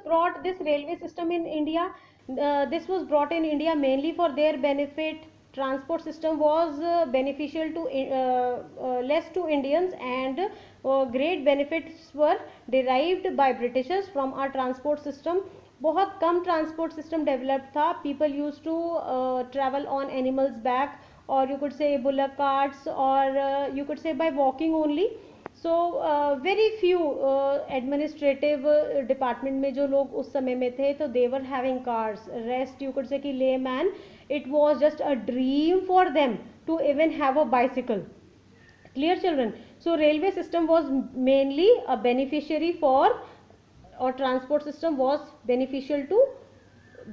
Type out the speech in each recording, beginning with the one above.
brought this railway system in India? This was brought in India mainly for their benefit. Transport system was beneficial to less to Indians, and great benefits were derived by Britishers from our transport system. बहुत कम transport system develop था. People use to travel on animals back, और you could say bullock carts, और you could say by walking only. So very few administrative department में जो लोग उस समय में थे, तो they were having cars. Rest you could say कि layman, it was just a dream for them to even have a bicycle. Clear children? So railway system was mainly a beneficiary for, or transport system was beneficial to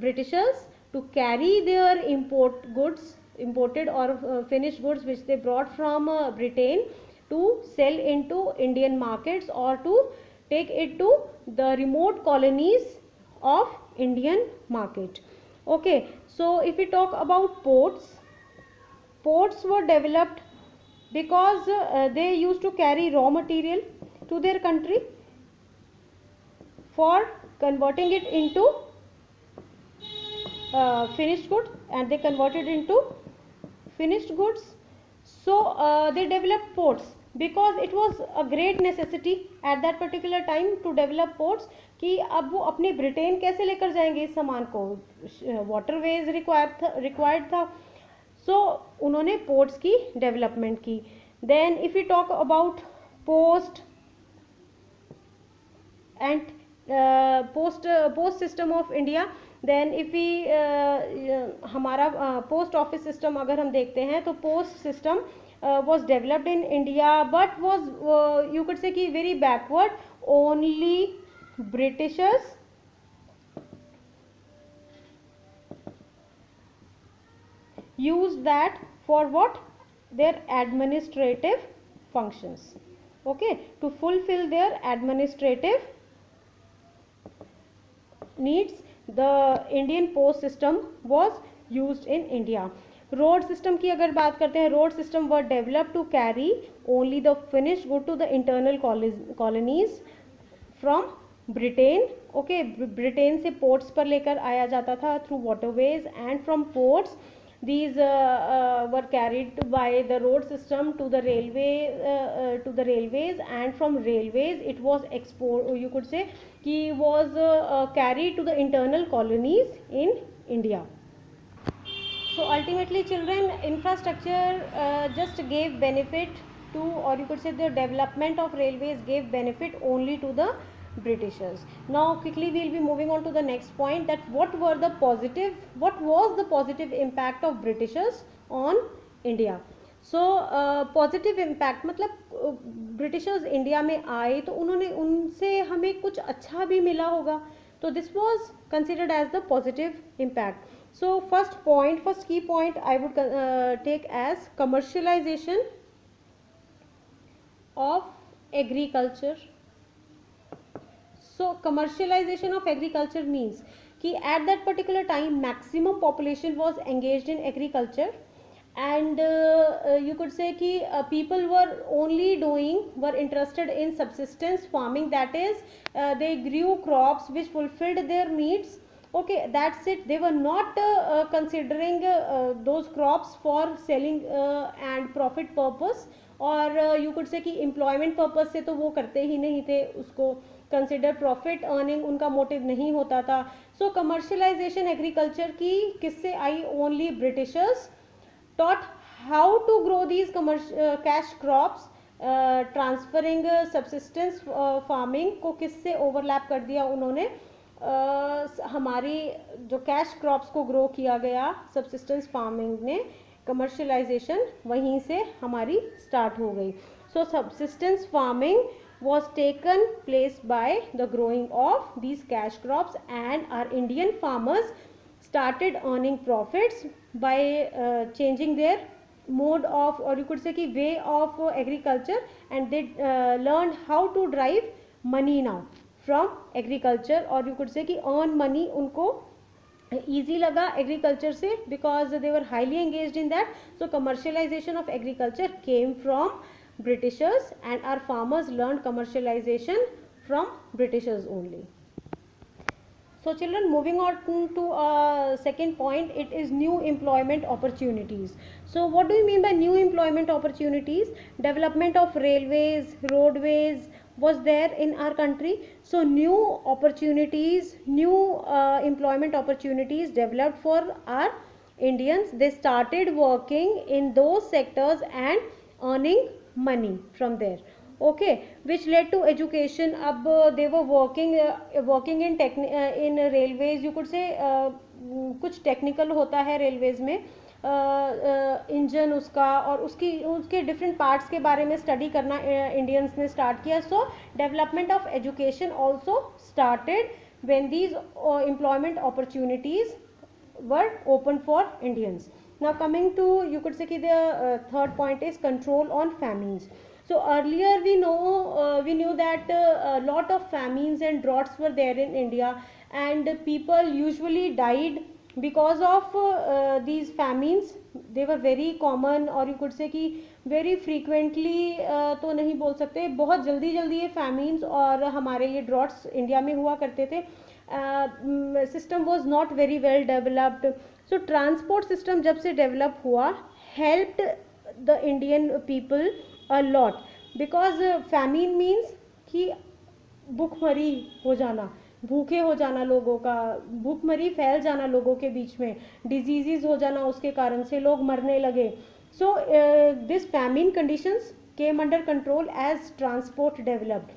Britishers to carry their imported or finished goods which they brought from Britain, to sell into Indian markets, or to take it to the remote colonies of Indian market. Okay, so if we talk about ports were developed because they used to carry raw material to their country for converting it into finished goods, and they converted into finished goods. So they developed ports because it was a great necessity at that particular time to develop ports. कि अब वो अपने Britain कैसे लेकर जाएंगे इस सामान को, वाटरवेज रिक्वायर्ड था. सो उन्होंने पोर्ट्स की डेवलपमेंट की. Then if you talk about post and post system of India, then if we हमारा पोस्ट ऑफिस सिस्टम अगर हम देखते हैं, तो post system was developed in India but was you could say कि very backward. Only Britishers used that for what? Their administrative functions. Okay, to fulfill their administrative needs, the Indian post system was used in India. Road system की अगर बात करते हैं, road system were develop to carry only the finished good to the internal colonies from Britain. Okay, Britain से ports पर लेकर आया जाता था through waterways, and from ports these were carried by the road system to the railways, and from railways it was you could say कि was carried to the internal colonies in India. So ultimately children, infrastructure just gave benefit to, or you could say the development of railways gave benefit only to the Britishers. Now quickly we will be moving on to the next point, that what was the positive impact of Britishers on India. So positive impact मतलब Britishers India में आए तो उन्होंने उनसे हमें कुछ अच्छा भी मिला होगा, तो this was considered as the positive impact. So first key point I would take as commercialization of agriculture. So commercialization of agriculture means कि at that particular time maximum population was engaged in agriculture, and you could say कि people were interested in subsistence farming, that is they grew crops which fulfilled their needs. Okay, that's it. They were not considering those crops for selling and profit purpose, और you could say कि employment purpose से तो वो करते ही नहीं थे उसको, consider profit earning उनका मोटिव नहीं होता था. सो कमर्शलाइजेशन एग्रीकल्चर की किससे आई? Only Britishers taught how to grow these cash crops. Transferring subsistence farming को किससे ओवरलैप कर दिया उन्होंने? हमारी जो कैश क्रॉप्स को ग्रो किया गया सब्सिस्टेंस फार्मिंग ने, कमर्शलाइजेशन वहीं से हमारी स्टार्ट हो गई. So subsistence farming was taken place by the growing of these cash crops, and our Indian farmers started earning profits by changing their mode of, or you could say कि way of agriculture, and they learned how to drive money now from agriculture, or you could say कि earn money उनको easy लगा agriculture से, because they were highly engaged in that. So commercialization of agriculture came from Britishers, and our farmers learned commercialization from Britishers only. So children, moving on to second point, it is new employment opportunities. So what do you mean by new employment opportunities? Development of railways, roadways was there in our country. So new opportunities, new employment opportunities developed for our Indians. They started working in those sectors and earning money from there. Okay, which led to education. Ab they were working in railways, you could say. कुछ technical होता है railways में, engine उसका और उसके different parts के बारे में स्टडी करना इंडियंस ने स्टार्ट किया. सो development of education also started when these employment opportunities were open for Indians. Now coming to, you could say, the third point is control on famines. So earlier we knew that a lot of famines and droughts were there in India, and people usually died because of these famines. They were very common, or you could say कि very frequently तो नहीं बोल सकते, बहुत जल्दी ये famines और हमारे ये droughts इंडिया में हुआ करते थे. System was not very well developed. So transport system जब से develop हुआ, helped the Indian people a lot, because famine means कि भूखमरी हो जाना, भूखे हो जाना, लोगों का भूखमरी फैल जाना लोगों के बीच में, डिजीजेस हो जाना, उसके कारण से लोग मरने लगे. So this famine conditions came under control as transport developed.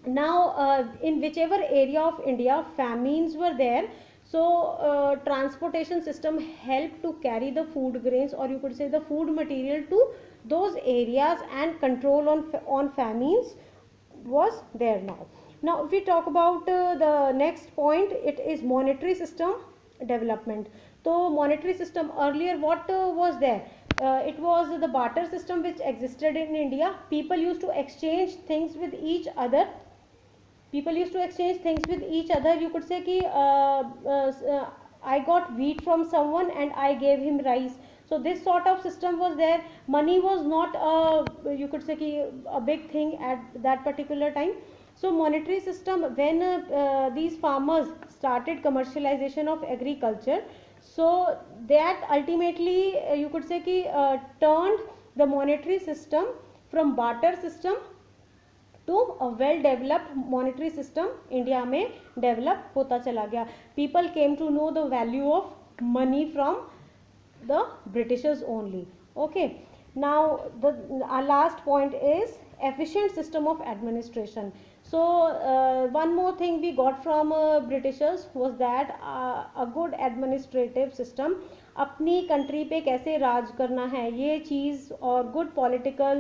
Now in whichever area of India famines were there, so transportation system helped to carry the food grains, or you could say the food material, to those areas, and control on famines was there. Now if we talk about the next point, it is monetary system development. So monetary system, earlier what was there? It was the barter system which existed in India. People used to exchange things with each other. You could say कि I got wheat from someone and I gave him rice. So this sort of system was there. Money was not you could say कि a big thing at that particular time. So monetary system, when these farmers started commercialization of agriculture, so that ultimately you could say कि turned the monetary system from barter system to a well developed monetary system. India में develop होता चला गया. People came to know the value of money from the Britishers only. Okay, now our last point is efficient system of administration. So one more thing we got from Britishers was that a good administrative system, अपनी country पे कैसे राज करना है, ये चीज़, और good political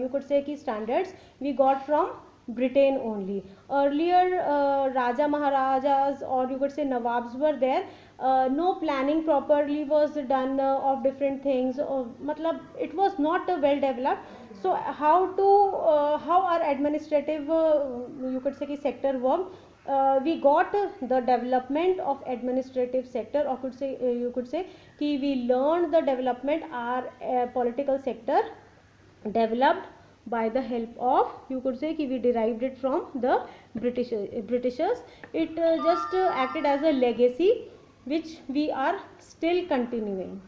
you could say key standards we got from Britain only. Earlier Raja Maharajas, or you could say Nawabs, were there. No planning properly was done of different things. Matlab, it was not well developed. So how our administrative you could say ki sector worked. We got the development of administrative sector, or you could say कि we learned the development our political sector developed by the help of, you could say कि we derived it from the Britishers. It just acted as a legacy which we are still continuing.